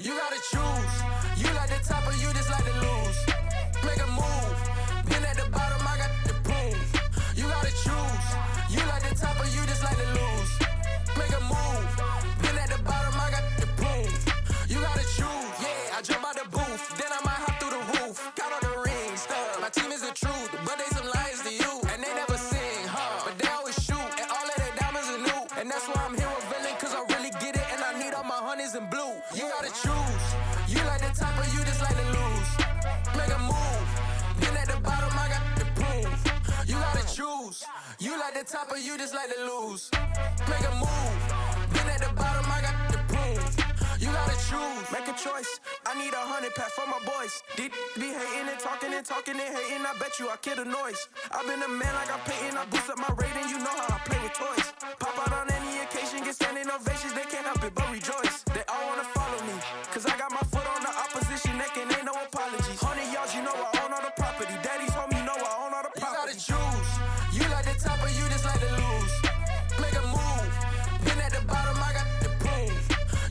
You gotta choose. You like the top or you just like to lose. Make a move. Been at the bottom, I got the proof. You gotta choose. You like the top or you just like to lose. Make a move. Been at the bottom, I got the proof. You gotta choose. Yeah, I jump out the booth. Then I might hop through the roof. Count on the rings. My team is the truth, but they some liars to you. And they never sing, but they always shoot. And all of their diamonds are new. And that's why I'm here with villain, cause I really get it. And I need all my honeys in blue. You gotta choose. You like the top or you just like to lose. Make a move. Been at the bottom, I got the proof. You gotta choose. You like the top or you just like to lose. Make a move. Been at the bottom, I got the proof. You gotta choose. Make a choice. I need 100 pack for my boys. Be hating and talking and hating. I bet you I kill the noise. I've been a man like I'm Peyton. I boost up my rating. You know how I play with toys. Pop out on any occasion, get standing ovations. They can't help it but rejoice. They all wanna follow me, cause I got my foot on the opposition neck and ain't no apologies. 100 yards, you know I own all the property. Daddy's home, you know I own all the property. You gotta choose. You like the top or you just like to lose. Make a move. Been at the bottom, I got the proof.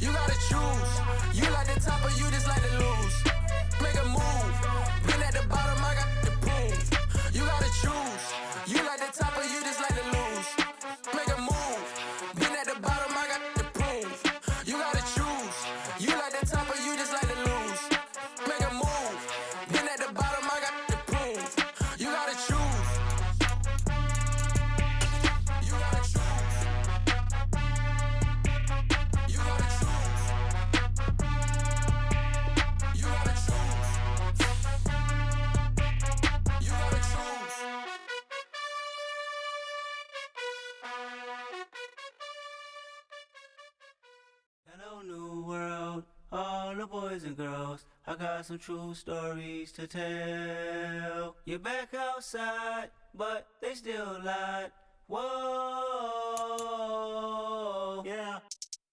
You gotta choose. You like the top or you just like to lose. Make a move. Been at the bottom, I got the proof. You gotta choose. You like the top or you just like to lose. Make a move. Been at the bottom, I got the proof. You gotta choose. You like the top or you just like to lose. Make a move. Been at the bottom, I got the proof. You gotta choose. You gotta choose. You gotta choose. You gotta choose. You gotta choose. Hello, new world, all the boys and girls. I got some true stories to tell. You're back outside, but they still lied. Whoa, yeah.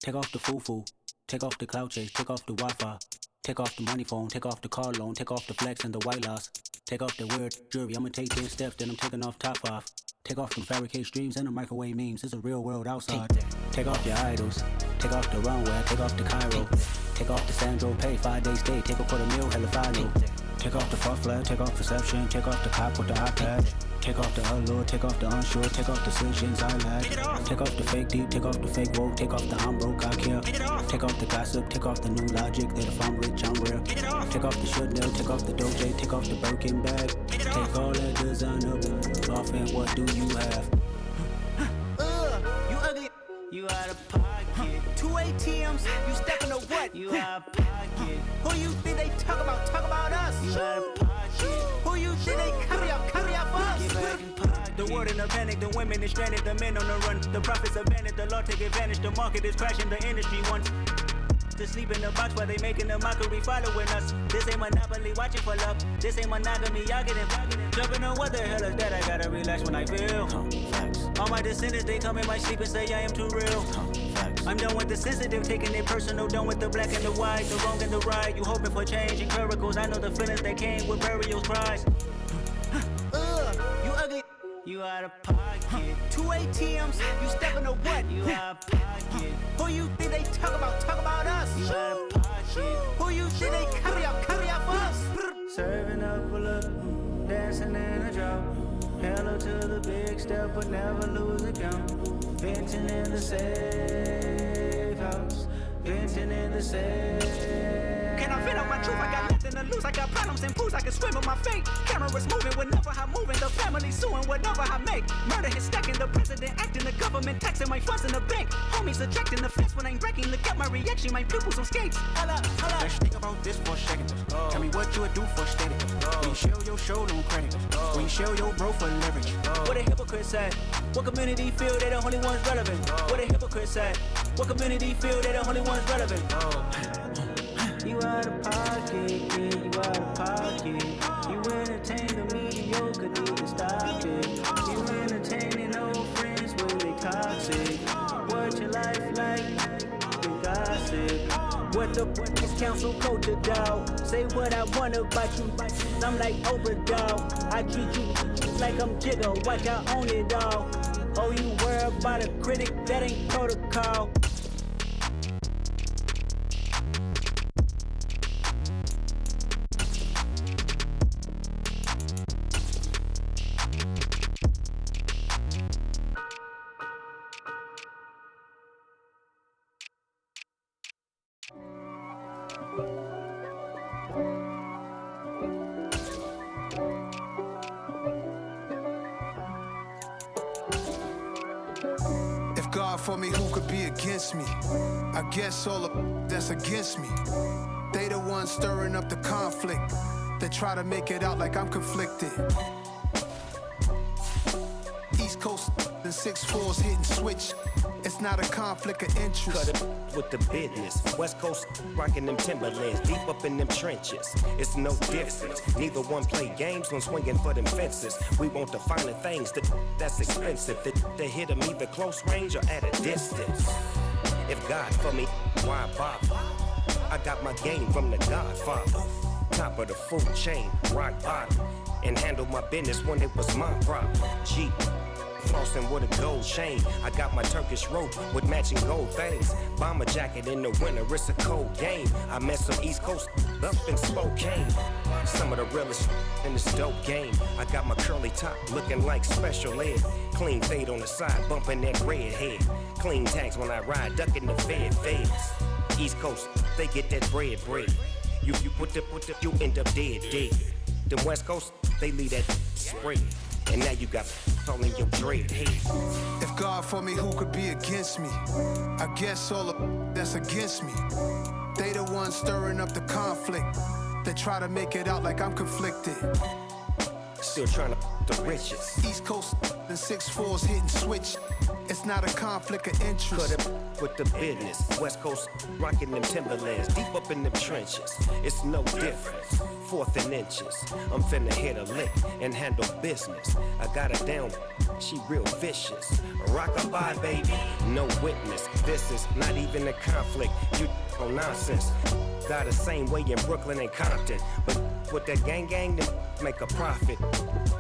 Take off the foo-foo, take off the cloud chase, take off the Wi-Fi. Take off the money phone, take off the car loan, take off the flex and the white loss. Take off the weird jewelry, I'ma take 10 steps, then I'm taking off top 5. Take off them fabricate streams and the microwave memes, it's a real world outside. Take off your idols, take off the runway, take off the Cairo. Take off the Sandro pay, 5 days stay, take a quarter meal, hella final. Take off the fuck flag, take off perception, take off the cop with the iPad. Take off the allure, take off the unsure, take off decisions I lack. Take off the fake deep, take off the fake woke, take off the I'm broke, I care. Take off the gossip, take off the new logic, that if I'm rich, I'm real. Take off the Chanel, take off the Doja, take off the Birkin bag. Take all that designer off and what do you have? You ugly, you out of pocket. 2 ATMs, you stepping to what? You out of pocket. Who you think they talk about us? You out of pocket. Who you think they carry up for us? The world in a panic, the women is stranded, the men on the run. The profits abandoned, the law take advantage, the market is crashing, the industry wants to sleep in the box while they making a mockery following us. This ain't monopoly, watching for love. This ain't monogamy, y'all getting jumping on what the hell is that? I gotta relax when I feel. All my descendants, they come in my sleep and say I am too real. I'm done with the sensitive, taking it personal. Done with the black and the white, the wrong and the right. You hoping for change and miracles. I know the feelings that came with burial cries. You ugly, you out of pocket. 2 ATMs, you stepping to what? You out of pocket. Who you think they talk about us? You out of pocket. Who you think they carry up for us? Serving up a look, dancing in a drop. Hello to the big step, but never lose a count. Venting in the safe house, venting in the safe. Can I vent out my truth? I got nothing to lose. I got problems and fools. I can swim with my fate. Cameras moving whenever I'm moving. The family suing whatever I make. Murder is stacking. The president acting. The government taxing my funds in the bank. Homies ejecting the fence when I'm breaking. Look at my reaction. My pupils on skates. Holla. Let's think about this for a second. Tell me what you would do for status. When you show your show on credit. When you show your bro for leverage. What a hypocrite said. What community feel they the only ones relevant? What a hypocrite said. What community feel they the only ones relevant? You out of pocket, yeah, you out of pocket. You entertain the mediocre, need to stop it. You entertaining old friends when they toxic. What your life like? The gossip. What the is council culture, dawg? Say what I want about you. I'm like overdog. I treat you like I'm Jigga, watch I own it all. Oh, you worry about a critic, that ain't protocol. God for me, who could be against me? I guess all the that's against me. They the ones stirring up the conflict. They try to make it out like I'm conflicted. East Coast and 6'4s hitting switch. It's not a conflict of interest. Cut it with the business. West Coast rocking them Timberlands, deep up in them trenches. It's no difference. Neither one play games when swinging for them fences. We want the finer things that's expensive. They hit them either close range or at a distance. If God for me, why bother? I got my game from the Godfather. Top of the food chain, rock bottom. And handle my business when it was my problem. Jeep. Flossing with a gold chain. I got my Turkish rope with matching gold things. Bomber jacket in the winter, it's a cold game. I met some East Coast up in Spokane. Some of the realest in this dope game. I got my curly top looking like special ed. Clean fade on the side, bumping that red head. Clean tags when I ride, ducking the feds. East Coast, they get that bread. You put the, you end up dead. Then West Coast, they leave that spread. And now you got all in your dread head. If God for me, who could be against me? I guess all the that's against me. They the ones stirring up the conflict. They try to make it out like I'm conflicted. Still trying to the riches. East Coast and 6'4s hitting switch. It's not a conflict of interest. Cut it with the business. West Coast rocking them Timberlands, deep up in them trenches. It's no difference. 4th and inches. I'm finna hit a lick and handle business. I got her down, she real vicious. Rock-a-bye, baby, no witness. This is not even a conflict. You on nonsense. Got the same way in Brooklyn and Compton. But with that gang, then make a profit.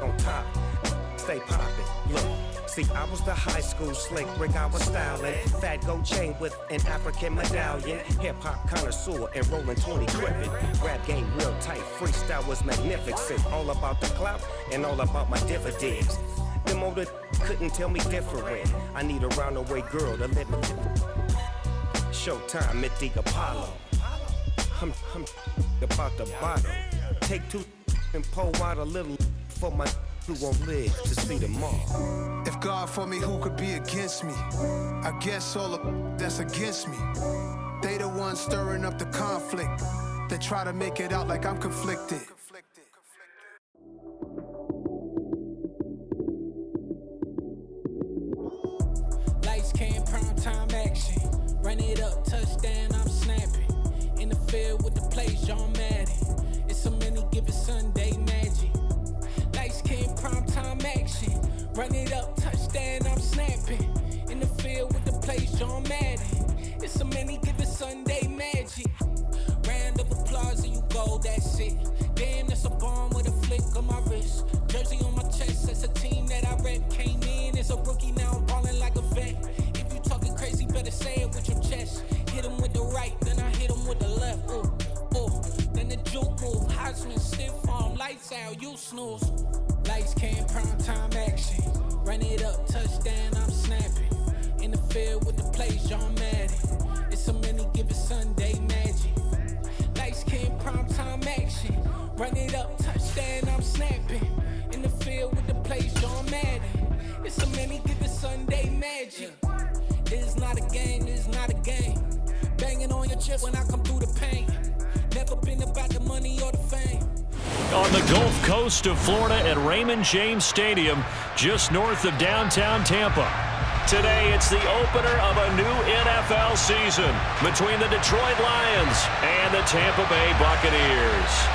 On top, stay poppin'. Look. See, I was the high school slick Rick, I was styling. Fat gold chain with an African medallion. Hip-hop connoisseur and rolling 20 crippin'. Rap game real tight, freestyle was magnificent. All about the clout and all about my dividends. Them older couldn't tell me different. I need a roundaway girl to let me. Showtime at the Apollo. I'm about the bottom. Take 2 and pour out a little for my who won't live to see tomorrow. If God for me, who could be against me? I guess all the that's against me. They the ones stirring up the conflict. They try to make it out like I'm conflicted. Lights came, prime time action. Run it up, touchdown, I'm snapping. In the field with the plays, John Madden. It's a many given Sunday magic. Lights came, prime time action. Run it up, touchdown, I'm snapping. In the field with the plays, John Madden. It's a many given Sunday magic. Round of applause and you go, that's it. Damn, that's a bomb with a flick on my wrist. Jersey on my chest, that's a team that I rep. Came in as a rookie, now I'm ballin' like a vet. If you talking crazy, better say it with your chest. Hit him with the right, then I hit him with the left. Then the juke move, Heisman, stiff arm, lights out, you snooze. Lights came, prime time action. Run it up, touchdown, I'm snapping. In the field with the plays, John Madden. It's a many given Sunday magic. Lights came, prime time action. Run it up, touchdown, I'm snapping. In the field with the plays, John Madden. It's a many given Sunday magic. This is not a game, this is not a game. Banging on your chest when I come through the pain. Never been about the money or the fame. On the Gulf Coast of Florida at Raymond James Stadium, just north of downtown Tampa. Today, it's the opener of a new NFL season between the Detroit Lions and the Tampa Bay Buccaneers.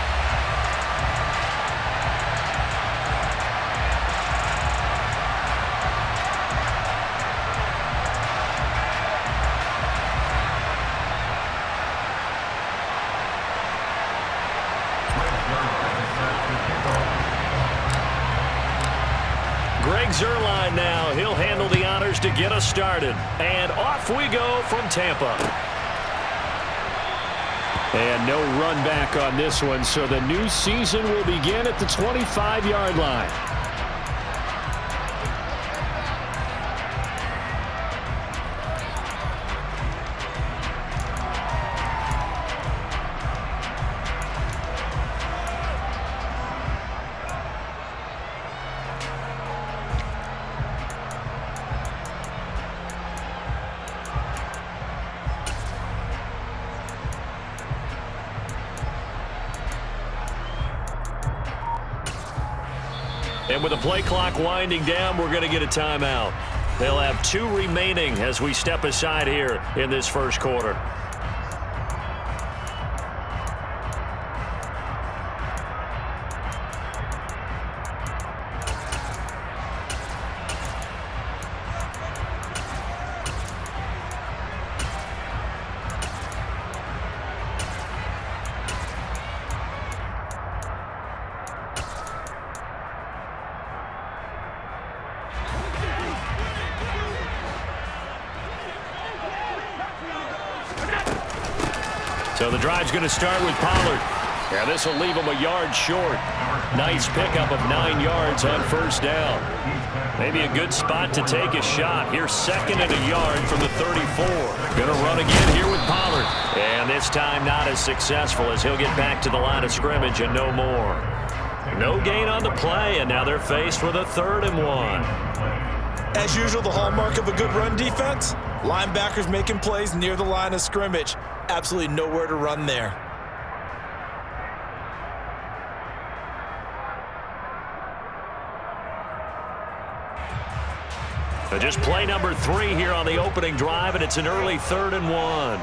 Greg Zuerlein now. He'll handle the honors to get us started. And off we go from Tampa. And no run back on this one, so the new season will begin at the 25-yard line. And with the play clock winding down, we're going to get a timeout. They'll have 2 remaining as we step aside here in this first quarter. So the drive's going to start with Pollard. Yeah, this will leave him a yard short. Nice pickup of 9 yards on first down. Maybe a good spot to take a shot. Here's 2nd and a yard from the 34. Going to run again here with Pollard. And this time not as successful as he'll get back to the line of scrimmage and no more. No gain on the play, and now they're faced with a 3rd and 1. As usual, the hallmark of a good run defense, linebackers making plays near the line of scrimmage. Absolutely nowhere to run there. So just play number 3 here on the opening drive, and it's an early 3rd and 1.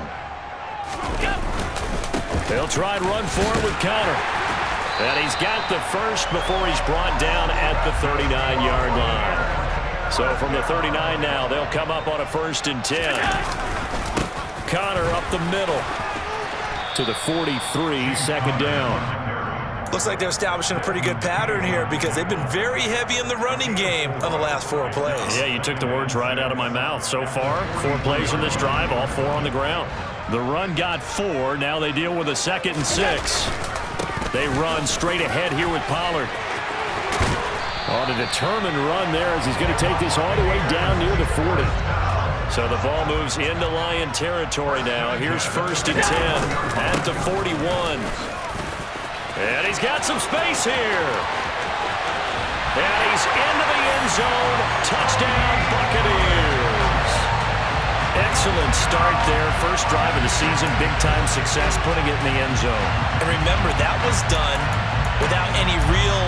They'll try and run forward with Connor. And he's got the first before he's brought down at the 39-yard line. So from the 39 now, they'll come up on a 1st and 10. Connor up the middle to the 43, 2nd down. Looks like they're establishing a pretty good pattern here because they've been very heavy in the running game on the last 4 plays. Yeah, you took the words right out of my mouth. So far, 4 plays in this drive, all 4 on the ground. The run got 4. Now they deal with a 2nd and 6. They run straight ahead here with Pollard. On a determined run there as he's going to take this all the way down near the 40. So the ball moves into Lion territory now. Here's 1st and 10 at the 41. And he's got some space here. And he's into the end zone. Touchdown, Buccaneers. Excellent start there. First drive of the season. Big-time success putting it in the end zone. And remember, that was done without any real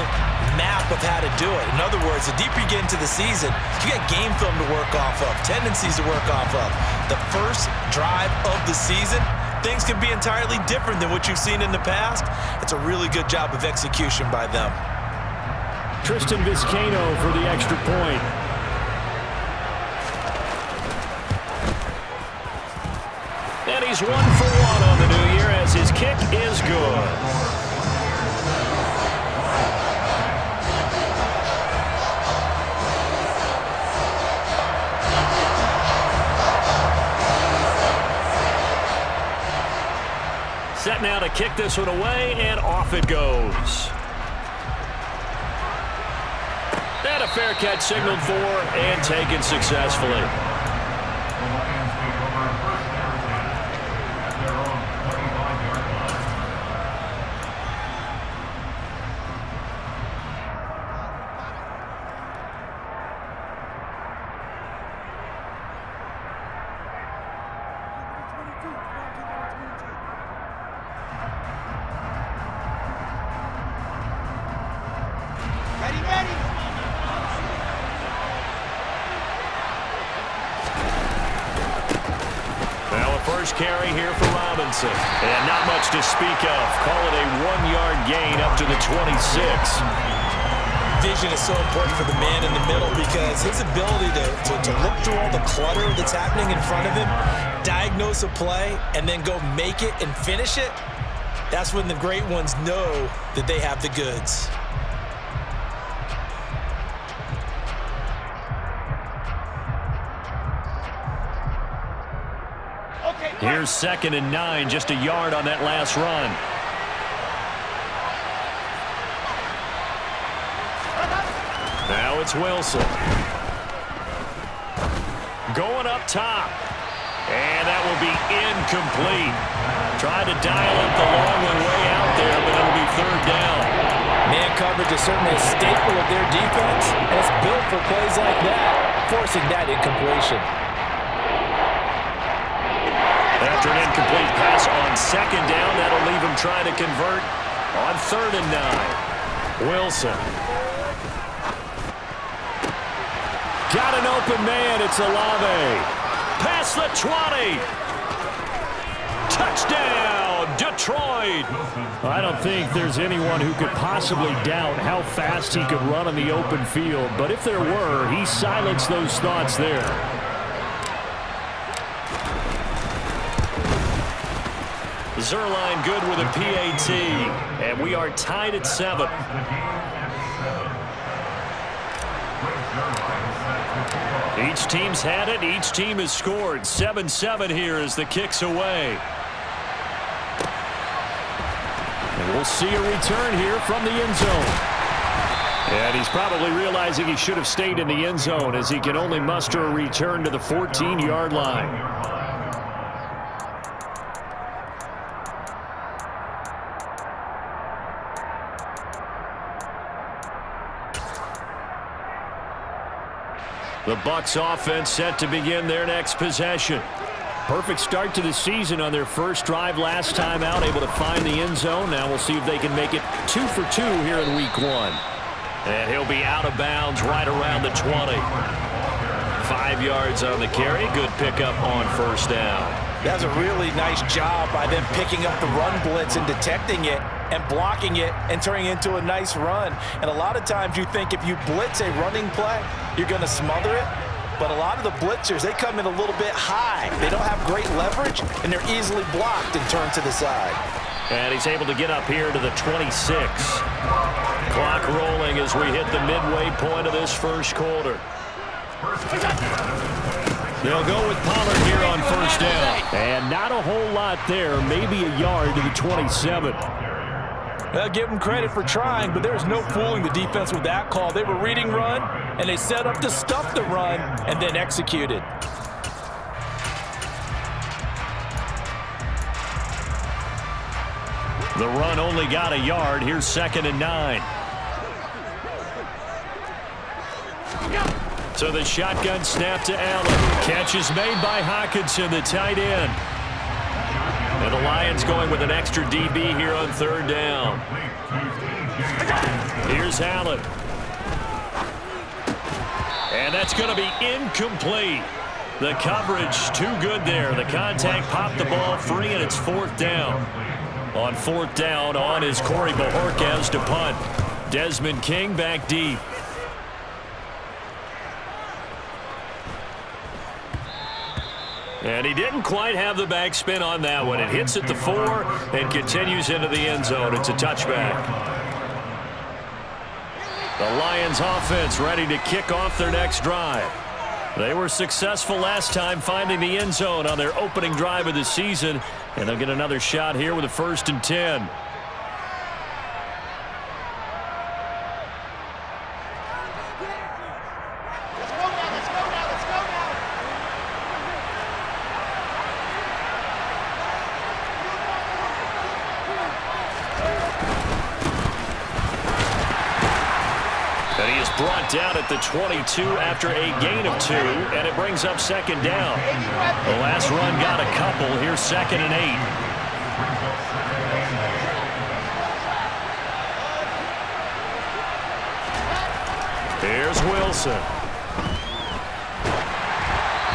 map of how to do it. In other words, the deeper you get into the season, you got game film to work off of, tendencies to work off of. The first drive of the season, things can be entirely different than what you've seen in the past. It's a really good job of execution by them. Tristan Vizcaino for the extra point. And he's 1 for 1 on the new year as his kick is good. Set now to kick this one away, and off it goes. And a fair catch signaled for and taken successfully. Carry here for Robinson. And not much to speak of. Call it a 1-yard gain up to the 26. Vision is so important for the man in the middle because his ability to look through all the clutter that's happening in front of him, diagnose a play, and then go make it and finish it, that's when the great ones know that they have the goods. Here's 2nd and 9, just a yard on that last run. Now it's Wilson. Going up top. And that will be incomplete. Tried to dial up the long one way out there, but it'll be 3rd down. Man coverage is certainly a staple of their defense, and it's built for plays like that, forcing that incompletion. After an incomplete pass on 2nd down, that'll leave him trying to convert on 3rd and 9. Wilson. Got an open man. It's Olave. Past the 20. Touchdown, Detroit. I don't think there's anyone who could possibly doubt how fast he could run on the open field. But if there were, he silenced those thoughts there. Zerline good with a PAT. And we are tied at 7. Each team's had it. Each team has scored. 7-7 here as the kick's away. And we'll see a return here from the end zone. And he's probably realizing he should have stayed in the end zone as he can only muster a return to the 14-yard line. The Bucs offense set to begin their next possession. Perfect start to the season on their first drive last time out, able to find the end zone. Now we'll see if they can make it 2 for 2 here in week 1. And he'll be out of bounds right around the 20. 5 yards on the carry. Good pickup on first down. That's a really nice job by them picking up the run blitz and detecting it and blocking it and turning it into a nice run. And a lot of times you think if you blitz a running play, you're going to smother it. But a lot of the blitzers, they come in a little bit high. They don't have great leverage, and they're easily blocked and turned to the side. And he's able to get up here to the 26. Clock rolling as we hit the midway point of this first quarter. They'll go with Pollard here on first down. And not a whole lot there, maybe a yard to the 27. I'll give them credit for trying, but there's no fooling the defense with that call. They were reading run, and they set up to stuff the run and then executed. The run only got a yard. Here's 2nd and 9. So the shotgun snap to Allen. Catch is made by Hockenson, the tight end. And the Lions going with an extra DB here on 3rd down. Here's Allen. And that's going to be incomplete. The coverage too good there. The contact popped the ball free, and it's 4th down. On 4th down, on is Corey Bojorquez to punt. Desmond King back deep. And he didn't quite have the backspin on that one. It hits at the 4 and continues into the end zone. It's a touchback. The Lions offense ready to kick off their next drive. They were successful last time finding the end zone on their opening drive of the season. And they'll get another shot here with a 1st and 10. Brought down at the 22 after a gain of 2, and it brings up 2nd down. The last run got a couple. Here's 2nd and 8. Here's Wilson.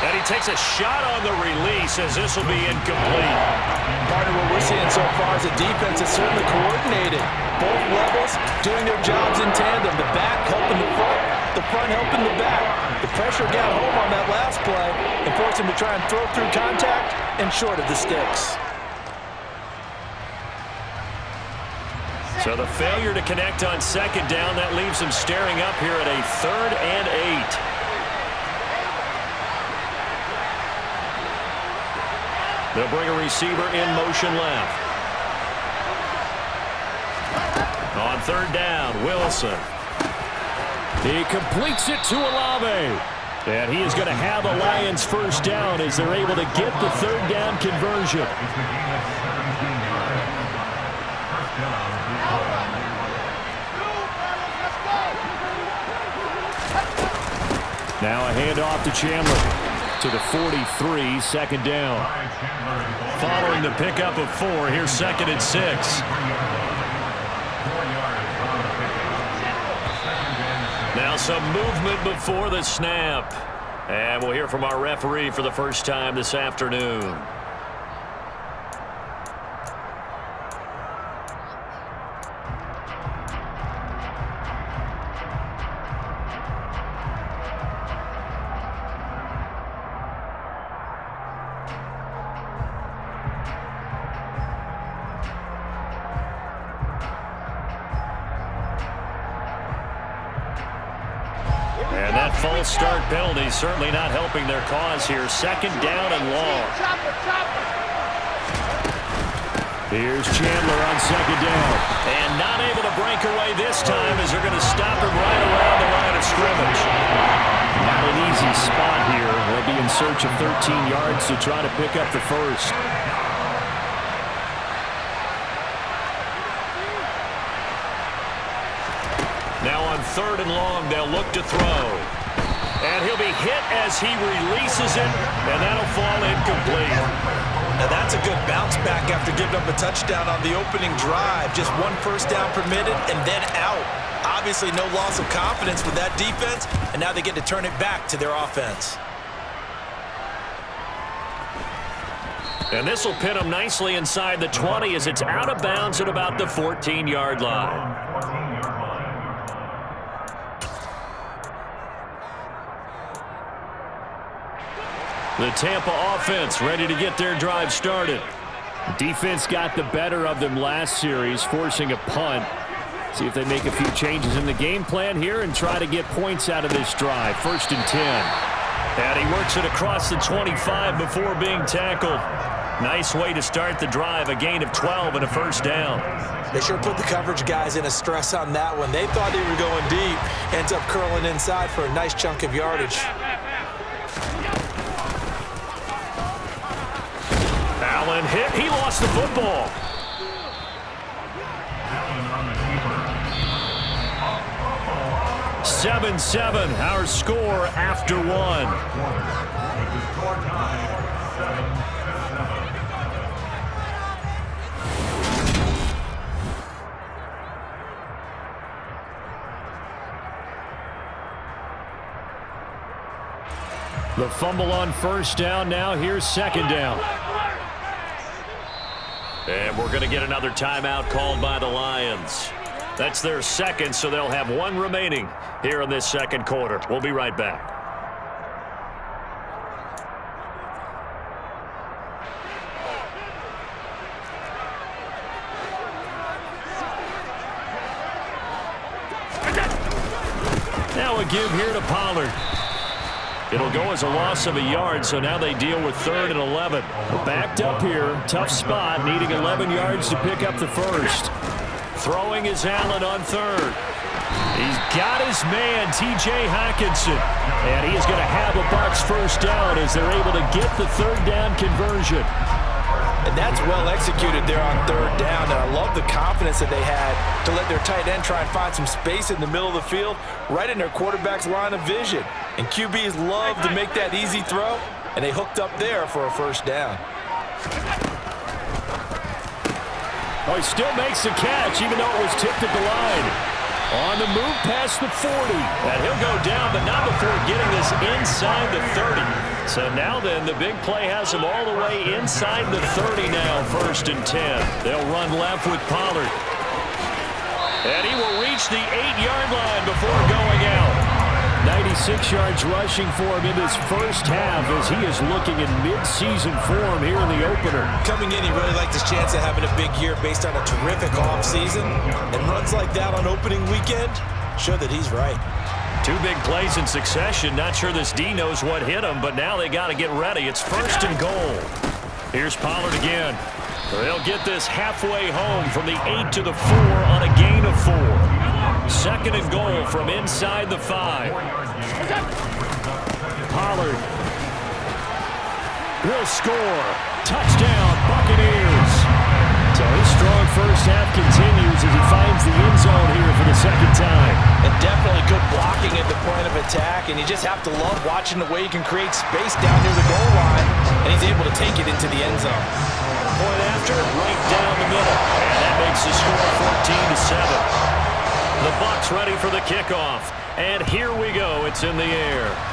And he takes a shot on the release as this will be incomplete. Partner, what we're seeing so far is the defense is certainly coordinated. Both levels doing their jobs in tandem. The back helping the front helping the back. The pressure got home on that last play and forced him to try and throw through contact and short of the sticks. So the failure to connect on 2nd down, that leaves him staring up here at a 3rd and 8. They'll bring a receiver in motion left. On 3rd down, Wilson. He completes it to Olave. And he is going to have a Lions 1st down as they're able to get the 3rd down conversion. Now a handoff to Chandler. To the 43, 2nd down. Following the pickup of 4, here's 2nd and 6. Now Some movement before the snap. And we'll hear from our referee for the first time this afternoon. And that false start penalty certainly not helping their cause here. Second down and long. Here's Chandler on second down. And not able to break away this time as they're going to stop him right around the line of scrimmage. Not an easy spot here. They'll be in search of 13 yards to try to pick up the first. Now on third and long, they'll look to throw. And he'll be hit as he releases it, and that'll fall incomplete. Now that's a good bounce back after giving up a touchdown on the opening drive. Just one first down permitted and then out. Obviously no loss of confidence with that defense, and now they get to turn it back to their offense. And this will pin them nicely inside the 20 as it's out of bounds at about the 14-yard line. The Tampa offense ready to get their drive started. Defense got the better of them last series, forcing a punt. See if they make a few changes in the game plan here and try to get points out of this drive. 1st and 10. And he works it across the 25 before being tackled. Nice way to start the drive, a gain of 12 and a first down. They sure put the coverage guys in a stress on that one. They thought they were going deep. Ends up curling inside for a nice chunk of yardage. Allen hit. He lost the football. Seven, our score after one. The fumble on first down. Now here's second down. And we're going to get another timeout called by the Lions. That's their second, so they'll have one remaining here in this second quarter. We'll be right back. Now a give here to Pollard. It'll go as a loss of a yard, so now they deal with 3rd and 11. Backed up here, tough spot, needing 11 yards to pick up the first. Throwing is Allen on 3rd. He's got his man, T.J. Hockenson, and he is going to have a Bucs first down as they're able to get the 3rd down conversion. And that's well executed there on 3rd down. And I love the confidence that they had to let their tight end try and find some space in the middle of the field, right in their quarterback's line of vision. And QBs love to make that easy throw, and they hooked up there for a first down. Oh, he still makes the catch, even though it was tipped at the line. On the move past the 40. And he'll go down, but not before getting this inside the 30. So now then, the big play has him all the way inside the 30 now, 1st and 10. They'll run left with Pollard. And he will reach the 8-yard line before going out. 96 yards rushing for him in this first half as he is looking in mid-season form here in the opener. Coming in, he really liked his chance of having a big year based on a terrific offseason. And runs like that on opening weekend show that he's right. 2 big plays in succession. Not sure this D knows what hit him, but now they got to get ready. It's 1st and goal. Here's Pollard again. They'll get this halfway home from the 8 to the 4 on a gain of 4. 2nd and goal from inside the 5. Pollard will score. Touchdown, Buccaneers. So his strong first half continues as he finds the end zone here for the 2nd time. And definitely good blocking at the point of attack, and you just have to love watching the way he can create space down near the goal line, and he's able to take it into the end zone. Point after, right down the middle, and that makes the score 14-7. The Bucs ready for the kickoff, And here we go. It's in the air.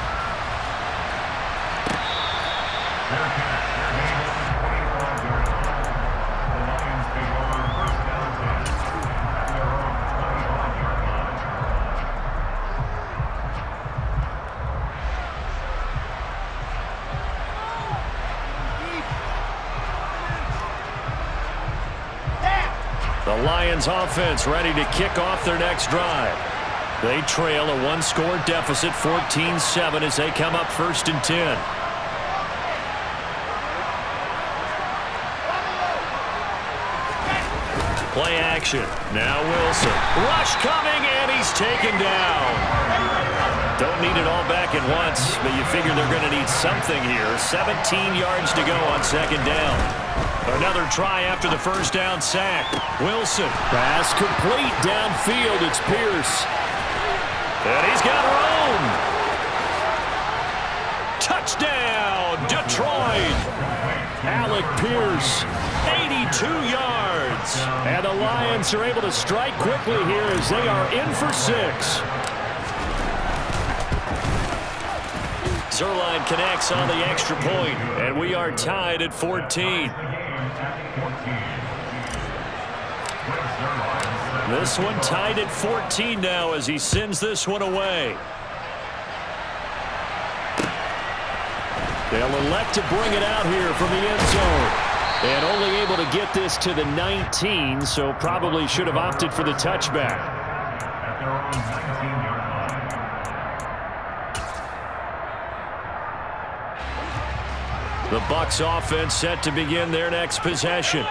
The Lions offense ready to kick off their next drive. They trail a one-score deficit, 14-7, as they come up 1st and 10. Play action. Now Wilson. Rush coming, and he's taken down. Don't need it all back at once, but you figure they're going to need something here. 17 yards to go on 2nd down. Another try after the 1st down sack. Wilson. Pass complete downfield. It's Pierce. And he's got room. Touchdown, Detroit. Alec Pierce, 82 yards. And the Lions are able to strike quickly here as they are in for 6. Zerline connects on the extra point, and we are tied at 14. This one tied at 14 now as he sends this one away. They'll elect to bring it out here from the end zone. And only able to get this to the 19, so probably should have opted for the touchback. The Bucs offense set to begin their next possession.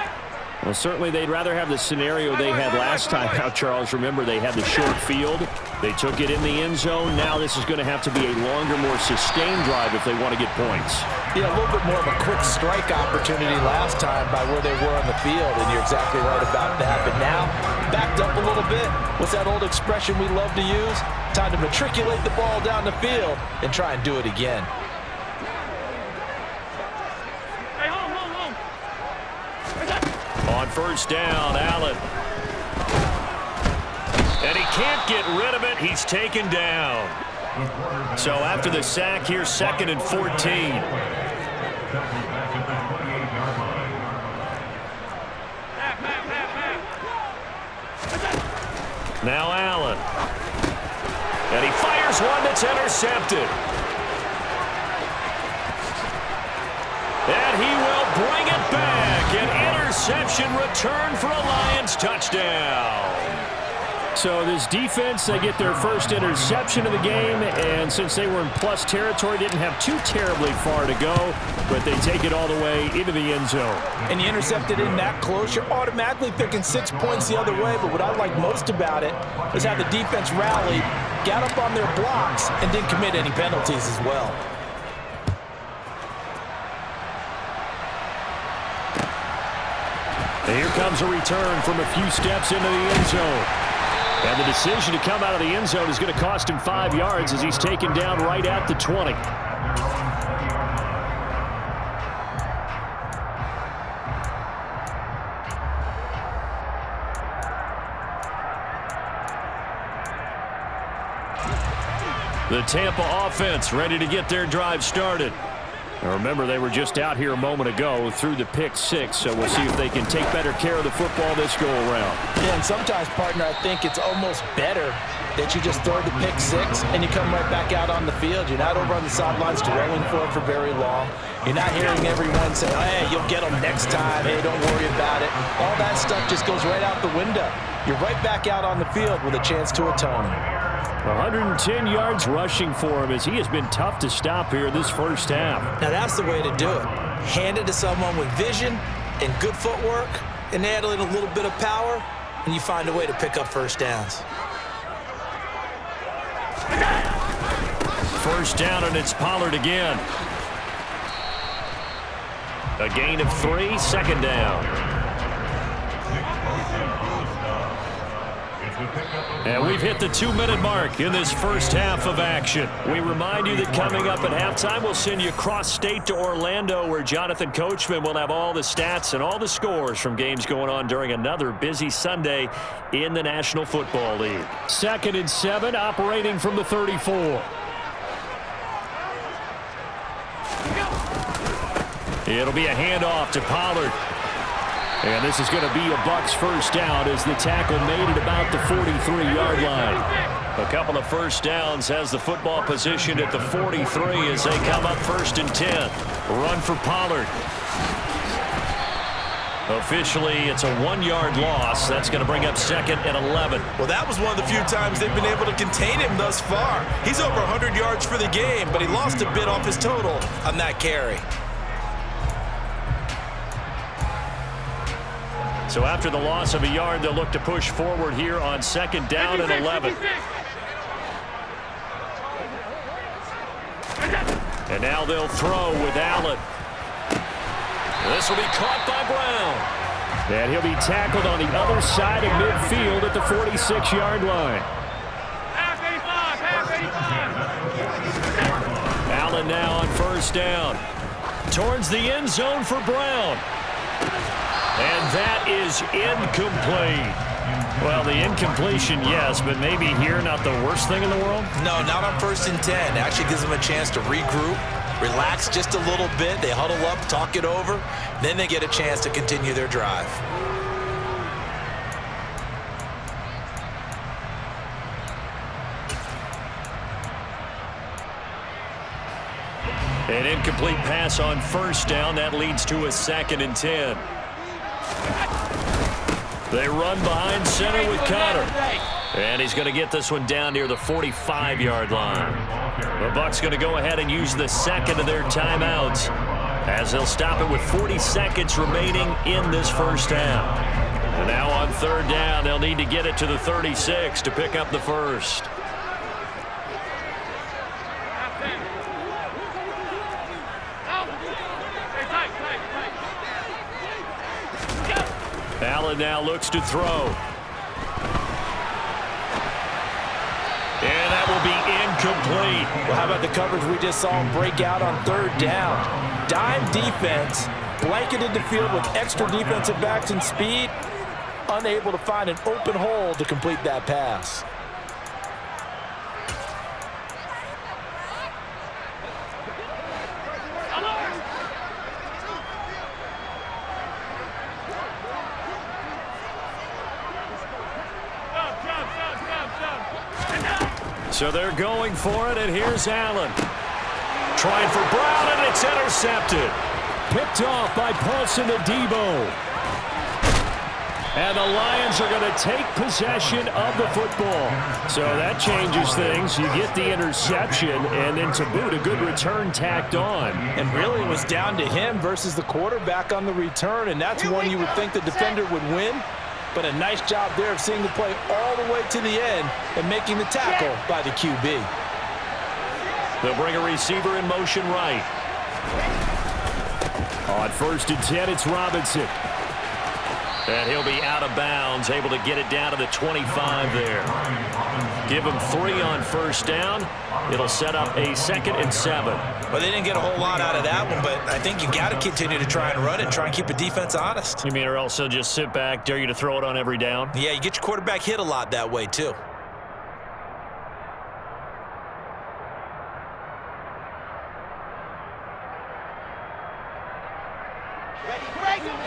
Well, certainly they'd rather have the scenario they had last time out, Charles. Remember, they had the short field. They took it in the end zone. Now this is going to have to be a longer, more sustained drive if they want to get points. Yeah, a little bit more of a quick strike opportunity last time by where they were on the field, and you're exactly right about that. But now, backed up a little bit. What's that old expression we love to use? Time to matriculate the ball down the field and try and do it again. On 1st down, Allen. And he can't get rid of it. He's taken down. So after the sack here, 2nd and 14. Now Allen. And he fires one that's intercepted. And he will bring it back. An interception return for a Lions touchdown. So this defense, they get their first interception of the game, and since they were in plus territory, didn't have too terribly far to go, but they take it all the way into the end zone. And you intercepted in that close, you're automatically thinking 6 points the other way, but what I like most about it is how the defense rallied, got up on their blocks, and didn't commit any penalties as well. And here comes a return from a few steps into the end zone. And the decision to come out of the end zone is going to cost him 5 yards as he's taken down right at the 20. The Tampa offense ready to get their drive started. Now remember, they were just out here a moment ago through the pick 6, so we'll see if they can take better care of the football this go-around. Yeah, and sometimes, partner, I think it's almost better that you just throw the pick 6 and you come right back out on the field. You're not over on the sidelines dwelling for it for very long. You're not hearing everyone say, hey, you'll get them next time. Hey, don't worry about it. All that stuff just goes right out the window. You're right back out on the field with a chance to atone. 110 yards rushing for him as he has been tough to stop here this first half. Now that's the way to do it. Hand it to someone with vision and good footwork and add in a little bit of power, and you find a way to pick up first downs. First down, and it's Pollard again. A gain of 3, 2nd down. And we've hit the 2-minute mark in this first half of action. We remind you that coming up at halftime, we'll send you cross-state to Orlando, where Jonathan Coachman will have all the stats and all the scores from games going on during another busy Sunday in the National Football League. 2nd and 7, operating from the 34. It'll be a handoff to Pollard. And this is going to be a Bucs first down as the tackle made it about the 43-yard line. A couple of first downs has the football positioned at the 43 as they come up 1st and 10. Run for Pollard. Officially, it's a 1-yard loss. That's going to bring up 2nd and 11. Well, that was one of the few times they've been able to contain him thus far. He's over 100 yards for the game, but he lost a bit off his total on that carry. So after the loss of a yard, they'll look to push forward here on 2nd down and 11. And now they'll throw with Allen. This will be caught by Brown. And he'll be tackled on the other side of midfield at the 46-yard line. Allen now on 1st down. Towards the end zone for Brown. And that is incomplete. Well, the incompletion, yes, but maybe here not the worst thing in the world? No, not on 1st and 10. It actually gives them a chance to regroup, relax just a little bit. They huddle up, talk it over. Then they get a chance to continue their drive. An incomplete pass on 1st down. That leads to a 2nd and 10. They run behind center with Connor. And he's going to get this one down near the 45-yard line. The Bucs going to go ahead and use the 2nd of their timeouts as they'll stop it with 40 seconds remaining in this first half. And now on 3rd down, they'll need to get it to the 36 to pick up the first. Allen now looks to throw. And that will be incomplete. Well, how about the coverage we just saw him break out on 3rd down? Dime defense, blanketed the field with extra defensive backs and speed, unable to find an open hole to complete that pass. So they're going for it, and here's Allen. Trying for Brown, and it's intercepted. Picked off by Paulson Adebo. And the Lions are going to take possession of the football. So that changes things. You get the interception, and then to boot, a good return tacked on. And really it was down to him versus the quarterback on the return, and that's one you would think the defender would win. But a nice job there of seeing the play all the way to the end and making the tackle by the QB. They'll bring a receiver in motion right. On 1st and 10, it's Robinson. And he'll be out of bounds, able to get it down to the 25 there. Give him 3 on 1st down. It'll set up a 2nd and 7. Well, they didn't get a whole lot out of that one, but I think you got to continue to try and run it and try and keep the defense honest. You mean, or else they'll just sit back, dare you to throw it on every down? Yeah, you get your quarterback hit a lot that way, too.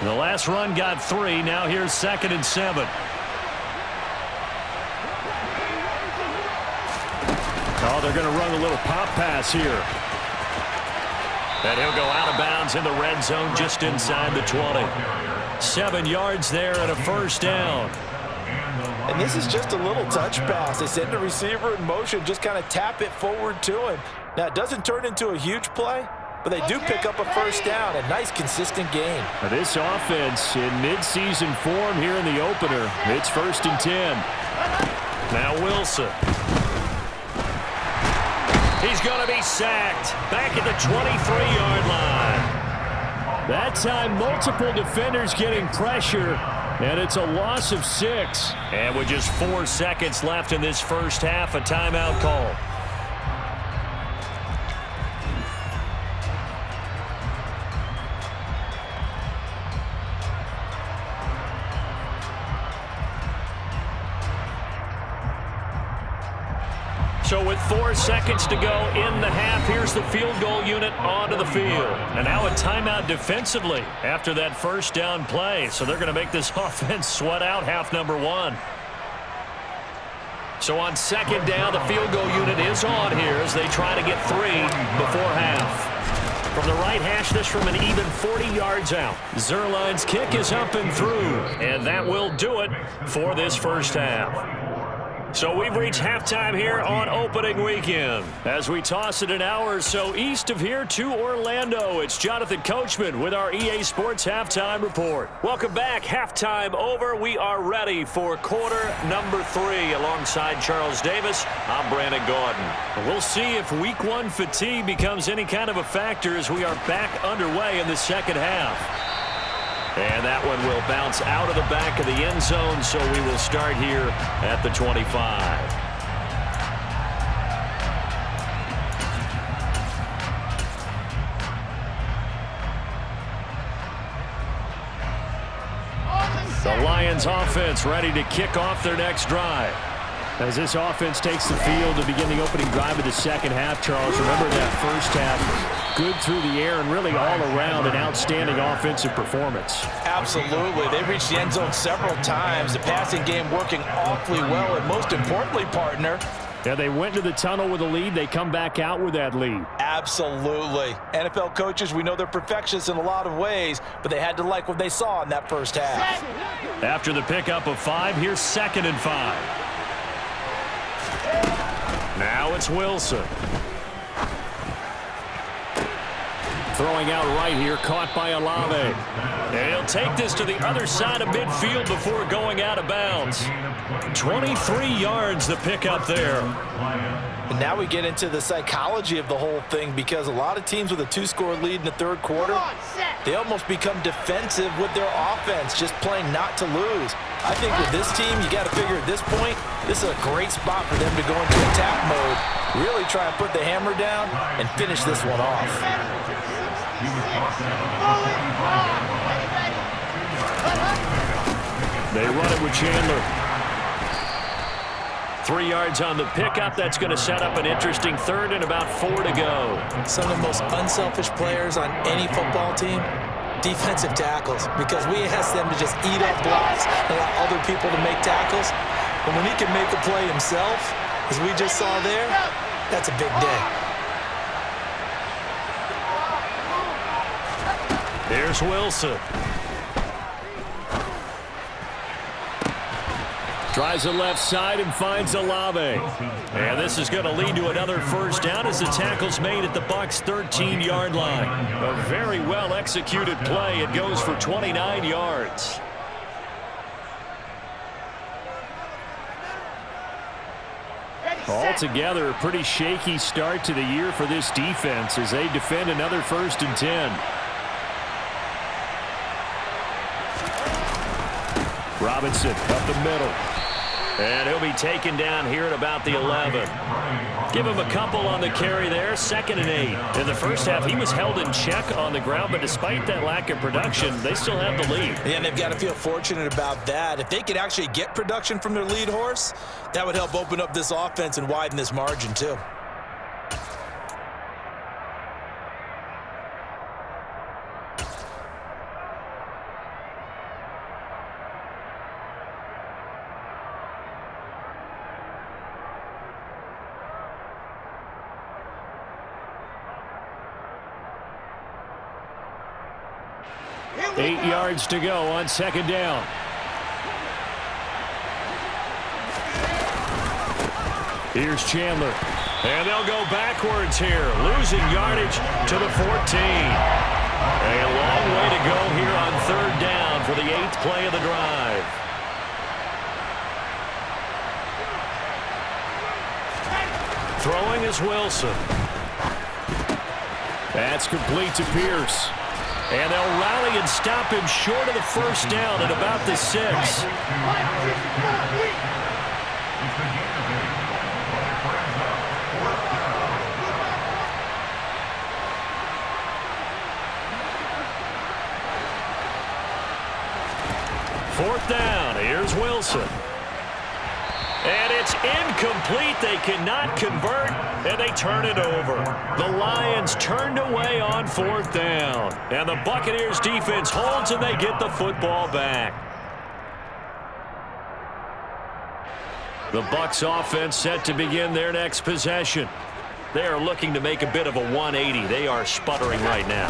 The last run got 3. Now here's 2nd and 7. Oh, they're going to run a little pop pass here. And he'll go out of bounds in the red zone just inside the 20. 7 yards there and a 1st down. And this is just a little touch pass. They send the receiver in motion, just kind of tap it forward to him. Now, it doesn't turn into a huge play, but they do pick up a 1st down. A nice, consistent game. Now this offense in midseason form here in the opener. It's 1st and 10. Now Wilson. He's going to be sacked back at the 23-yard line. That time, multiple defenders getting pressure, And it's a loss of 6. And with just 4 seconds left in this first half, a timeout call. So with 4 seconds to go in the half, here's the field goal unit onto the field. And now a timeout defensively after that first down play. So they're going to make this offense sweat out half number 1. So on second down, the field goal unit is on here as they try to get 3 before half. From the right hash, this from an even 40 yards out. Zerline's kick is up and through. And that will do it for this first half. So we've reached halftime here on opening weekend. As we toss it an hour or so east of here to Orlando, it's Jonathan Coachman with our EA Sports Halftime Report. Welcome back. Halftime over. We are ready for quarter number 3 alongside Charles Davis. I'm Brandon Gaudin. We'll see if week 1 fatigue becomes any kind of a factor as we are back underway in the second half. And that one will bounce out of the back of the end zone, so we will start here at the 25. The Lions offense ready to kick off their next drive. As this offense takes the field to begin the opening drive of the second half, Charles, remember that first half, good through the air and really all around an outstanding offensive performance. Absolutely. They reached the end zone several times. The passing game working awfully well, and most importantly, partner, yeah, they went to the tunnel with a lead. They come back out with that lead. Absolutely. NFL coaches, we know they're perfectionists in a lot of ways, but they had to like what they saw in that first half. After the pickup of 5, here's 2nd and 5. Now it's Wilson. Throwing out right here, caught by Olave. And he'll take this to the other side of midfield before going out of bounds. 23 yards the pickup there. And now we get into the psychology of the whole thing, because a lot of teams with a 2-score lead in the third quarter, they almost become defensive with their offense, just playing not to lose. I think with this team, you got to figure at this point, this is a great spot for them to go into attack mode, really try and put the hammer down and finish this one off. They run it with Chandler. 3 yards on the pickup. That's going to set up an interesting 3rd and about 4 to go. Some of the most unselfish players on any football team, defensive tackles, because we ask them to just eat up blocks and allow other people to make tackles. But when he can make a play himself, as we just saw there, that's a big day. Here's Wilson. Tries the left side and finds Olave. And this is going to lead to another first down as the tackle's made at the Bucs' 13-yard line. A very well-executed play. It goes for 29 yards. Altogether, a pretty shaky start to the year for this defense as they defend another 1st and 10. Robinson up the middle. And he'll be taken down here at about the 11. Give him a couple on the carry there, 2nd and 8. In the first half, he was held in check on the ground, but despite that lack of production, they still have the lead. Yeah, and they've got to feel fortunate about that. If they could actually get production from their lead horse, that would help open up this offense and widen this margin too. Eight yards to go on 2nd down. Here's Chandler. And they'll go backwards here, losing yardage to the 14. A long way to go here on 3rd down for the 8th play of the drive. Throwing is Wilson. That's complete to Pierce. And they'll rally and stop him short of the first down at about the 6. Fourth down. Here's Wilson. And it's incomplete. They cannot convert, and they turn it over. The Lions turned away on fourth down. And the Buccaneers defense holds, and they get the football back. The Bucs offense set to begin their next possession. They are looking to make a bit of a 180. They are sputtering right now.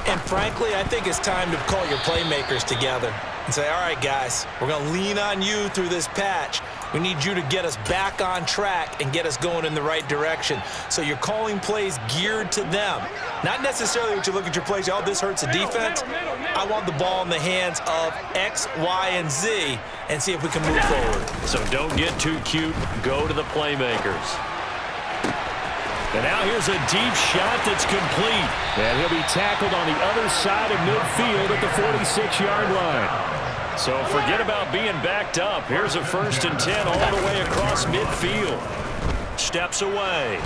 And frankly, I think it's time to call your playmakers together and say, all right, guys, we're going to lean on you through this patch. We need you to get us back on track and get us going in the right direction. So you're calling plays geared to them. Not necessarily what you look at your plays, oh, this hurts the defense. I want the ball in the hands of X, Y, and Z and see if we can move forward. So don't get too cute. Go to the playmakers. And now here's a deep shot that's complete. And he'll be tackled on the other side of midfield at the 46-yard line. So forget about being backed up. Here's a 1st and 10 all the way across midfield. Steps away.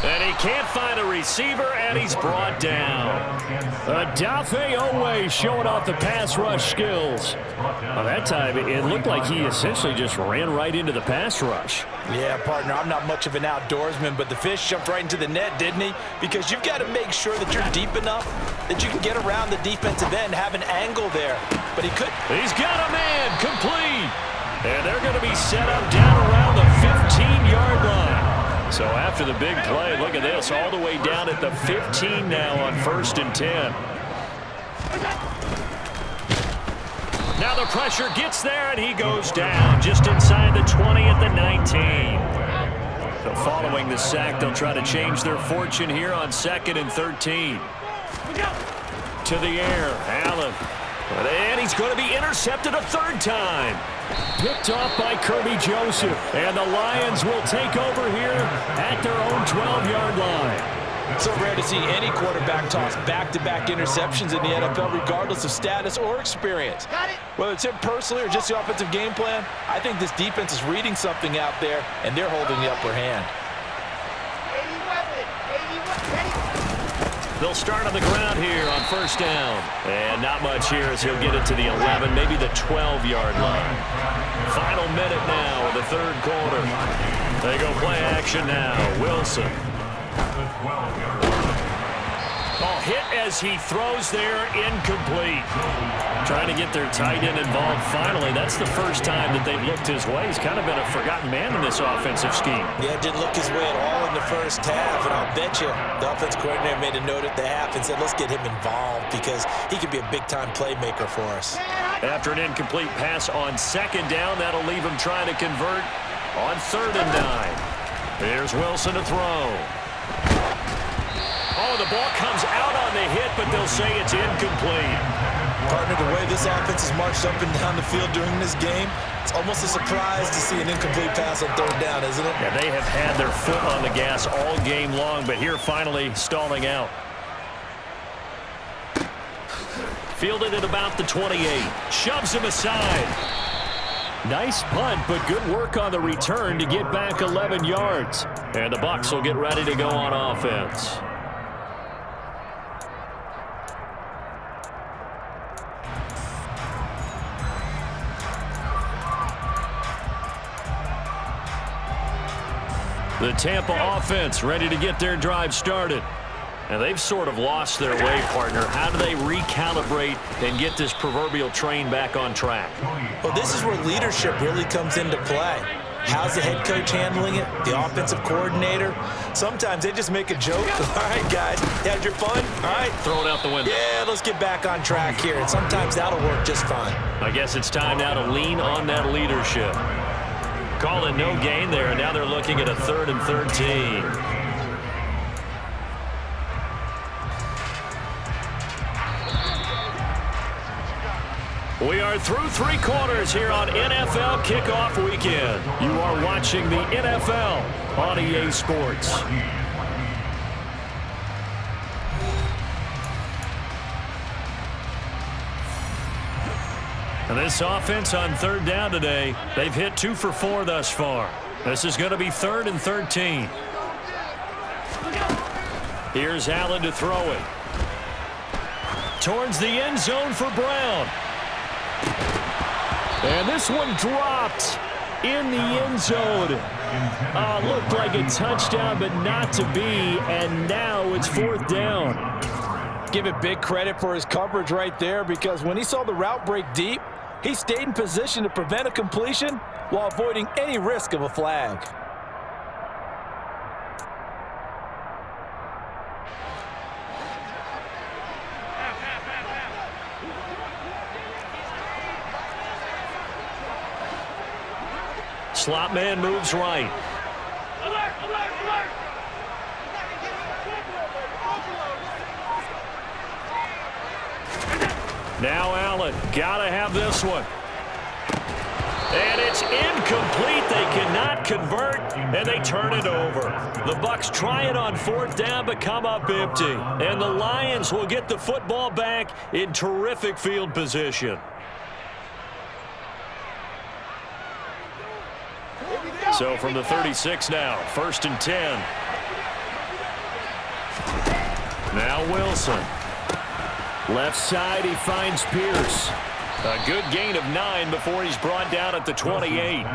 And he can't find a receiver, and he's brought down. Adafe Owe showing off the pass rush skills. Well, that time, it looked like he essentially just ran right into the pass rush. Yeah, partner, I'm not much of an outdoorsman, but the fish jumped right into the net, didn't he? Because you've got to make sure that you're deep enough that you can get around the defensive end, have an angle there. But he couldn't. He's got a man, complete. And they're going to be set up down around the 15-yard line. So after the big play, look at this, all the way down at the 15 now on 1st and 10. Now the pressure gets there, and he goes down just inside the 20 at the 19. So following the sack, they'll try to change their fortune here on 2nd and 13. To the air, Allen. And he's going to be intercepted a 3rd time. Picked off by Kirby Joseph. And the Lions will take over here at their own 12-yard line. So rare to see any quarterback toss back-to-back interceptions in the NFL, regardless of status or experience. Whether it's him personally or just the offensive game plan, I think this defense is reading something out there, and they're holding the upper hand. They'll start on the ground here on 1st down. And not much here as he'll get it to the 11, maybe the 12-yard line. Final minute now of the 3rd quarter. They go play action now. Wilson. Oh, hit as he throws there, incomplete. Trying to get their tight end involved finally. That's the first time that they've looked his way. He's kind of been a forgotten man in this offensive scheme. Yeah, didn't look his way at all in the first half, and I'll bet you the offense coordinator made a note at the half and said, let's get him involved because he could be a big-time playmaker for us. After an incomplete pass on 2nd down, that'll leave him trying to convert on 3rd and 9. Here's Wilson to throw. Oh, the ball comes out on the hit, but they'll say it's incomplete. Partner, the way this offense has marched up and down the field during this game, it's almost a surprise to see an incomplete pass on 3rd down, isn't it? Yeah, they have had their foot on the gas all game long, but here finally stalling out. Fielded at about the 28. Shoves him aside. Nice punt, but good work on the return to get back 11 yards. And the Bucs will get ready to go on offense. The Tampa offense ready to get their drive started. And they've sort of lost their way, partner. How do they recalibrate and get this proverbial train back on track? Well, this is where leadership really comes into play. How's the head coach handling it? The offensive coordinator? Sometimes they just make a joke. All right, guys, you had your fun? All right. Throw it out the window. Yeah, let's get back on track here. And sometimes that'll work just fine. I guess it's time now to lean on that leadership. Calling no gain there, and now they're looking at a 3rd and 13. We are through 3 quarters here on NFL Kickoff Weekend. You are watching the NFL on EA Sports. And this offense on 3rd down today, they've hit 2 for 4 thus far. This is going to be 3rd and 13. Here's Allen to throw it. Towards the end zone for Brown. And this one dropped in the end zone. Looked like a touchdown, but not to be. And now it's 4th down. Give it big credit for his coverage right there, because when he saw the route break deep, he stayed in position to prevent a completion while avoiding any risk of a flag. Slot man moves right. Now Allen, gotta have this one. And it's incomplete. They cannot convert, and they turn it over. The Bucs try it on 4th down, but come up empty. And the Lions will get the football back in terrific field position. So from the 36 now, 1st and 10. Now Wilson. Left side, he finds Pierce. A good gain of 9 before he's brought down at the 28. Complete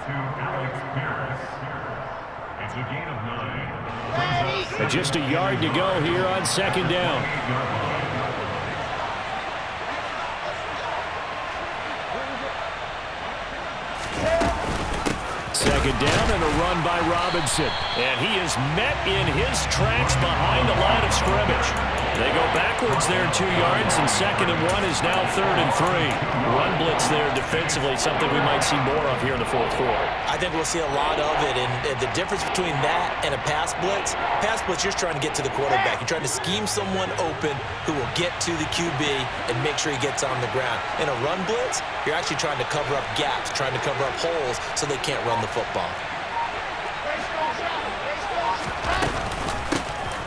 to Alex Pierce. It's a gain of 9. And just a yard to go here on 2nd down. Second down and a run by Robinson. And he is met in his tracks behind the line of scrimmage. They go backwards there 2 yards, and 2nd and 1 is now 3rd and 3. Run blitz there defensively, something we might see more of here in the 4th quarter. I think we'll see a lot of it, and the difference between that and a pass blitz, you're trying to get to the quarterback. You're trying to scheme someone open who will get to the QB and make sure he gets on the ground. In a run blitz, you're actually trying to cover up gaps, trying to cover up holes so they can't run the football.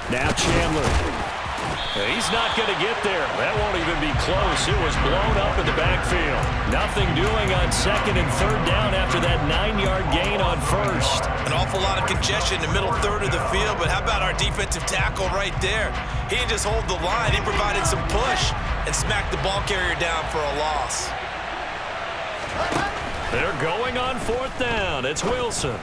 Now Chandler. He's not going to get there. That won't even be close. It was blown up in the backfield. Nothing doing on 2nd and 3rd down after that 9-yard gain on 1st. An awful lot of congestion in the middle third of the field, but how about our defensive tackle right there? He didn't just hold the line. He provided some push and smacked the ball carrier down for a loss. They're going on 4th down. It's Wilson.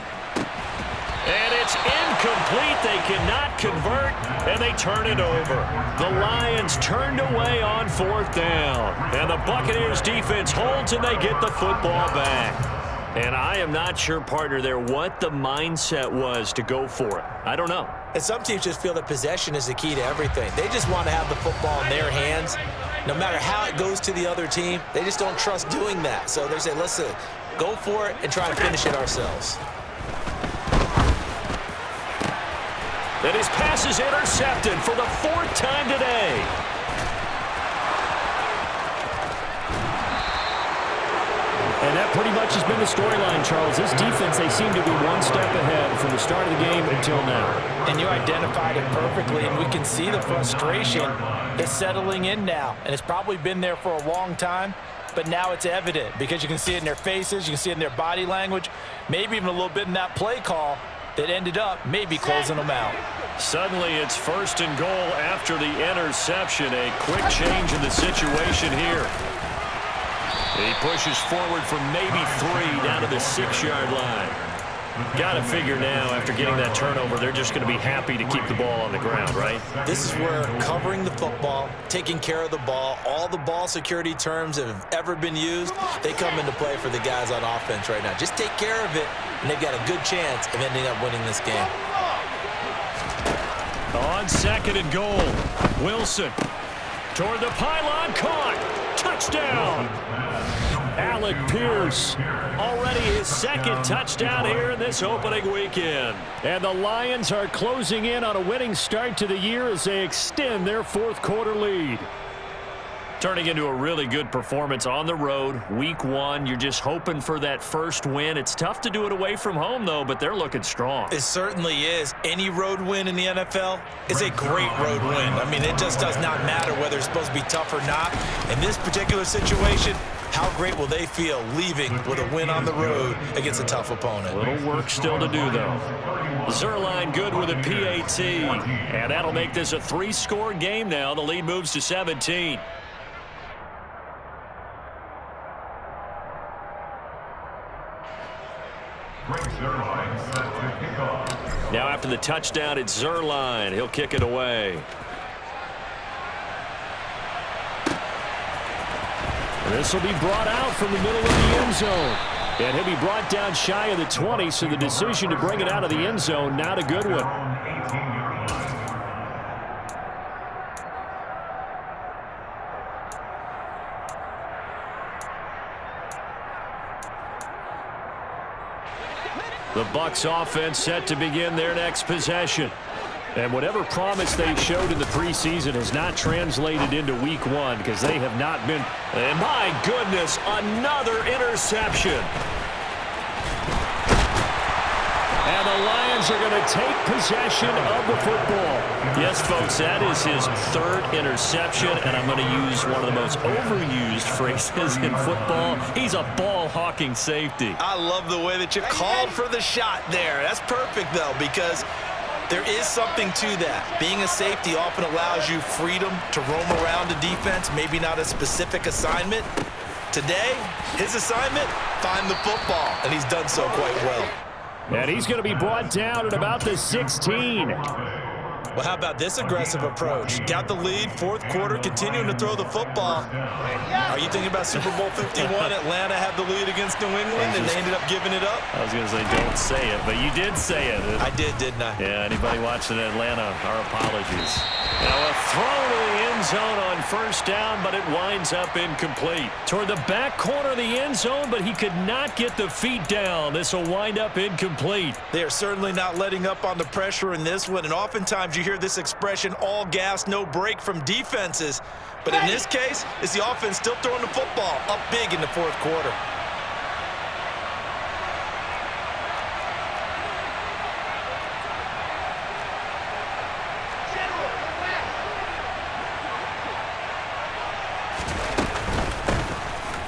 And it's incomplete. They cannot convert, and they turn it over. The Lions turned away on 4th down. And the Buccaneers defense holds, and they get the football back. And I am not sure, partner, there what the mindset was to go for it. I don't know. And some teams just feel that possession is the key to everything. They just want to have the football in their hands. No matter how it goes to the other team, they just don't trust doing that. So they say, listen, go for it and try to finish it ourselves. And his pass is intercepted for the 4th time today. And that pretty much has been the storyline, Charles. This defense, they seem to be one step ahead from the start of the game until now. And you identified it perfectly, and we can see the frustration that's settling in now. And it's probably been there for a long time, but now it's evident because you can see it in their faces, you can see it in their body language, maybe even a little bit in that play call that ended up maybe closing them out. Suddenly it's 1st and goal after the interception. A quick change in the situation here. He pushes forward from maybe 3 down to the 6-yard line. Got to figure now, after getting that turnover, they're just going to be happy to keep the ball on the ground, right? This is where covering the football, taking care of the ball, all the ball security terms that have ever been used, they come into play for the guys on offense right now. Just take care of it, and they've got a good chance of ending up winning this game. On 2nd and goal, Wilson toward the pylon, caught, touchdown. Alec Pierce, already his 2nd touchdown here in this opening weekend. And the Lions are closing in on a winning start to the year as they extend their 4th quarter lead. Turning into a really good performance on the road. Week 1, you're just hoping for that first win. It's tough to do it away from home, though, but they're looking strong. It certainly is. Any road win in the NFL is a great road win. I mean, it just does not matter whether it's supposed to be tough or not. In this particular situation, how great will they feel leaving with a win on the road against a tough opponent? A little work still to do, though. Zerline good with a PAT, and that'll make this a 3-score game now. The lead moves to 17. Now after the touchdown, it's Zerline. He'll kick it away. This will be brought out from the middle of the end zone. And he'll be brought down shy of the 20, so the decision to bring it out of the end zone, not a good one. The Bucs offense set to begin their next possession. And whatever promise they showed in the preseason has not translated into week 1 because they have not been. And my goodness, another interception. And the Lions are going to take possession of the football. Yes, folks, that is his 3rd interception, and I'm going to use one of the most overused phrases in football. He's a ball-hawking safety. I love the way that you called for the shot there. That's perfect, though, because there is something to that. Being a safety often allows you freedom to roam around a defense, maybe not a specific assignment. Today, his assignment, find the football, and he's done so quite well. And he's going to be brought down at about the 16. Well, how about this aggressive approach? Got the lead, 4th quarter, continuing to throw the football. Are you thinking about Super Bowl 51? Atlanta had the lead against New England, and they ended up giving it up? I was going to say don't say it, but you did say it. I did, didn't I? Yeah, anybody watching Atlanta, our apologies. Now a throw to the end zone on 1st down, but it winds up incomplete. Toward the back corner of the end zone, but he could not get the feet down. This will wind up incomplete. They are certainly not letting up on the pressure in this one, and oftentimes you hear this expression, all gas, no break from defenses. But in this case, it's the offense still throwing the football up big in the 4th quarter.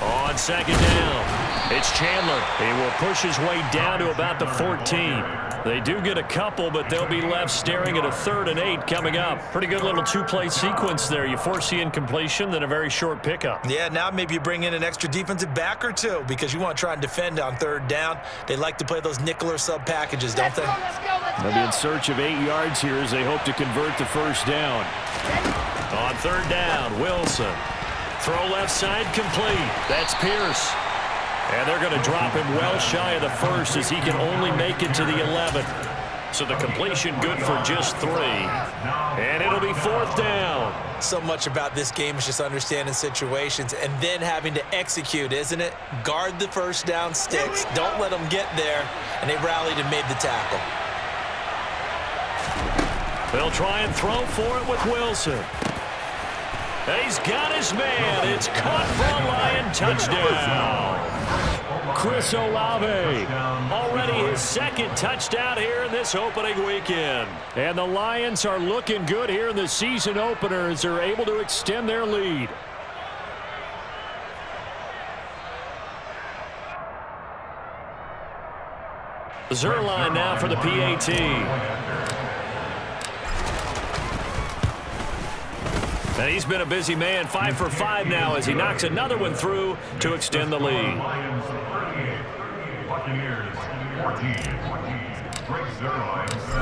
On 2nd down, it's Chandler. He will push his way down to about the 14. They do get a couple, but they'll be left staring at a 3rd and 8 coming up. Pretty good little 2-play sequence there. You force the incompletion, then a very short pickup. Yeah, now maybe you bring in an extra defensive back or 2 because you want to try and defend on 3rd down. They like to play those nickel or sub packages, don't they? They'll be in search of 8 yards here as they hope to convert the 1st down. On 3rd down, Wilson. Throw left side complete. That's Pierce. And they're going to drop him well shy of the 1st as he can only make it to the 11th. So the completion good for just 3. And it'll be 4th down. So much about this game is just understanding situations and then having to execute, isn't it? Guard the 1st down sticks. Don't let them get there. And they rallied and made the tackle. They'll try and throw for it with Wilson. He's got his man. It's caught for a Lion touchdown. Chris Olave. Already his 2nd touchdown here in this opening weekend. And the Lions are looking good here in the season opener as they're able to extend their lead. Zerline now for the PAT. And he's been a busy man, 5 for 5 now as he knocks another one through to extend the lead.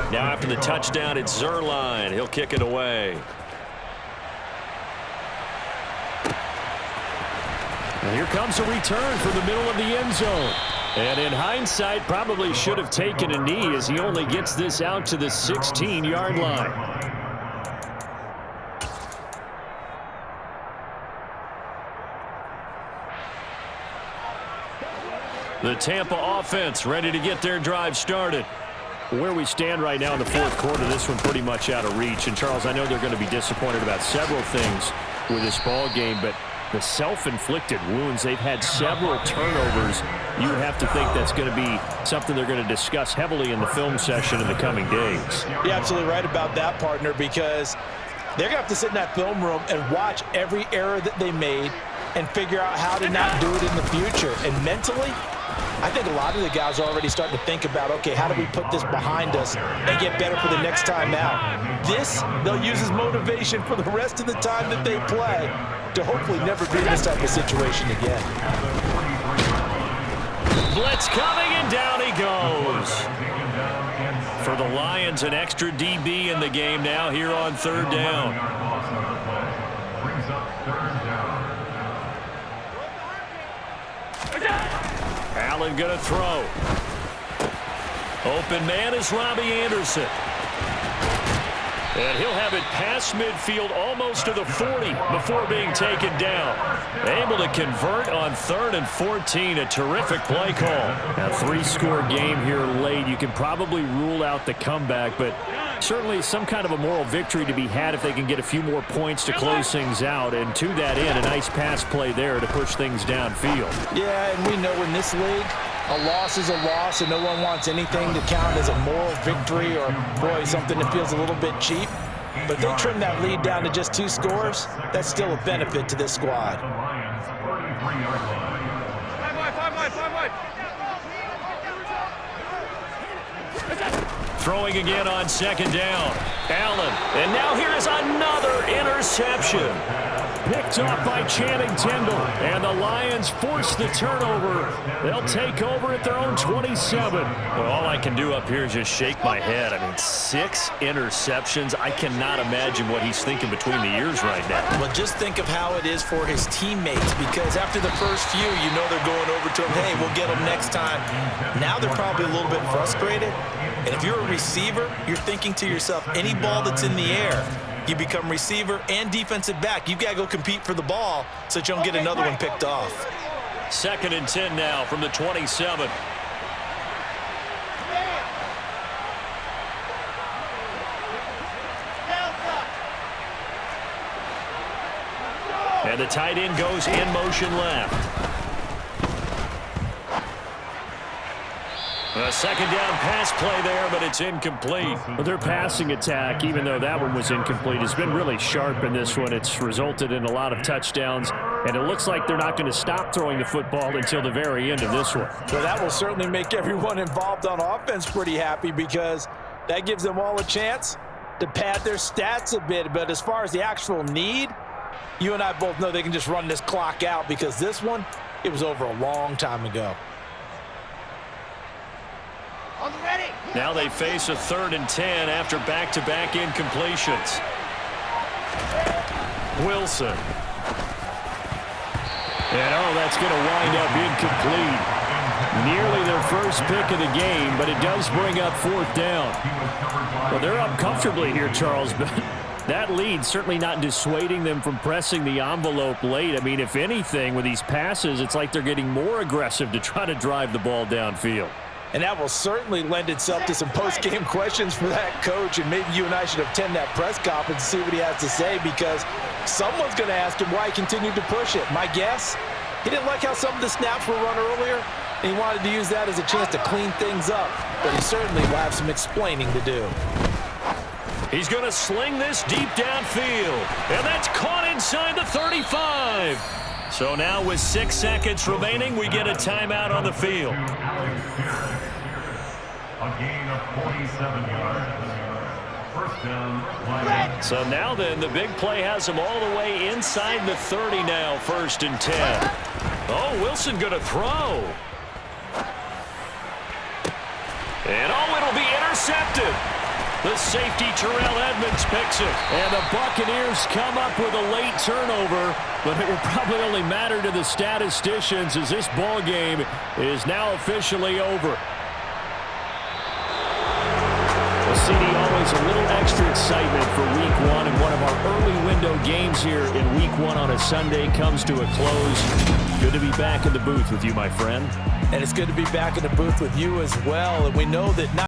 Now after the touchdown, it's Zerline. He'll kick it away. And here comes a return from the middle of the end zone. And in hindsight, probably should have taken a knee as he only gets this out to the 16-yard line. The Tampa offense ready to get their drive started. Where we stand right now in the 4th quarter, this one pretty much out of reach. And, Charles, I know they're going to be disappointed about several things with this ball game, but the self-inflicted wounds, they've had several turnovers. You have to think that's going to be something they're going to discuss heavily in the film session in the coming days. You're absolutely right about that, partner, because they're going to have to sit in that film room and watch every error that they made and figure out how to not do it in the future. And mentally, I think a lot of the guys are already starting to think about, okay, how do we put this behind us and get better for the next time out? This, they'll use as motivation for the rest of the time that they play to hopefully never be in this type of situation again. Blitz coming, and down he goes. For the Lions, an extra DB in the game now here on third down. Allen going to throw. Open man is Robbie Anderson. And he'll have it past midfield almost to the 40 before being taken down. Able to convert on 3rd and 14. A terrific play call. A 3-score game here late. You can probably rule out the comeback, but certainly some kind of a moral victory to be had if they can get a few more points to close things out. And to that end, a nice pass play there to push things downfield. Yeah, and we know in this league, a loss is a loss, and no one wants anything to count as a moral victory or, boy, something that feels a little bit cheap. But if they trim that lead down to just 2 scores, that's still a benefit to this squad. Throwing again on 2nd down. Allen, and now here is another interception. Picked off by Channing Tindall, and the Lions force the turnover. They'll take over at their own 27. Well, all I can do up here is just shake my head. I mean, 6 interceptions. I cannot imagine what he's thinking between the ears right now. Well, just think of how it is for his teammates, because after the first few, you know they're going over to him, hey, we'll get him next time. Now they're probably a little bit frustrated. And if you're a receiver, you're thinking to yourself, any ball that's in the air, you become receiver and defensive back. You've got to go compete for the ball so that you don't get another one picked off. 2nd and 10 now from the 27. And the tight end goes in motion left. A 2nd down pass play there, but it's incomplete. Well, their passing attack, even though that one was incomplete, has been really sharp in this one. It's resulted in a lot of touchdowns, and it looks like they're not going to stop throwing the football until the very end of this one. So that will certainly make everyone involved on offense pretty happy, because that gives them all a chance to pad their stats a bit. But as far as the actual need, you and I both know they can just run this clock out, because this one, it was over a long time ago. Now they face a 3rd and 10 after back-to-back incompletions. Wilson. And, oh, that's going to wind up incomplete. Nearly their first pick of the game, but it does bring up 4th down. Well, they're up comfortably here, Charles, but that lead certainly not dissuading them from pressing the envelope late. I mean, if anything, with these passes, it's like they're getting more aggressive to try to drive the ball downfield. And that will certainly lend itself to some post-game questions for that coach, and maybe you and I should attend that press conference and see what he has to say, because someone's going to ask him why he continued to push it. My guess, he didn't like how some of the snaps were run earlier, and he wanted to use that as a chance to clean things up, but he certainly will have some explaining to do. He's going to sling this deep downfield, and that's caught inside the 35. So now with 6 seconds remaining, we get a timeout on the field. A gain of 47 yards. First down, Lions. So now then, the big play has them all the way inside the 30 now, 1st and 10. Oh, Wilson going to throw. And, oh, it'll be intercepted. The safety, Terrell Edmonds, picks it. And the Buccaneers come up with a late turnover, but it will probably only matter to the statisticians as this ball game is now officially over. Well, CD, always a little extra excitement for Week 1, and one of our early window games here in Week 1 on a Sunday comes to a close. Good to be back in the booth with you, my friend. And it's good to be back in the booth with you as well. And we know that not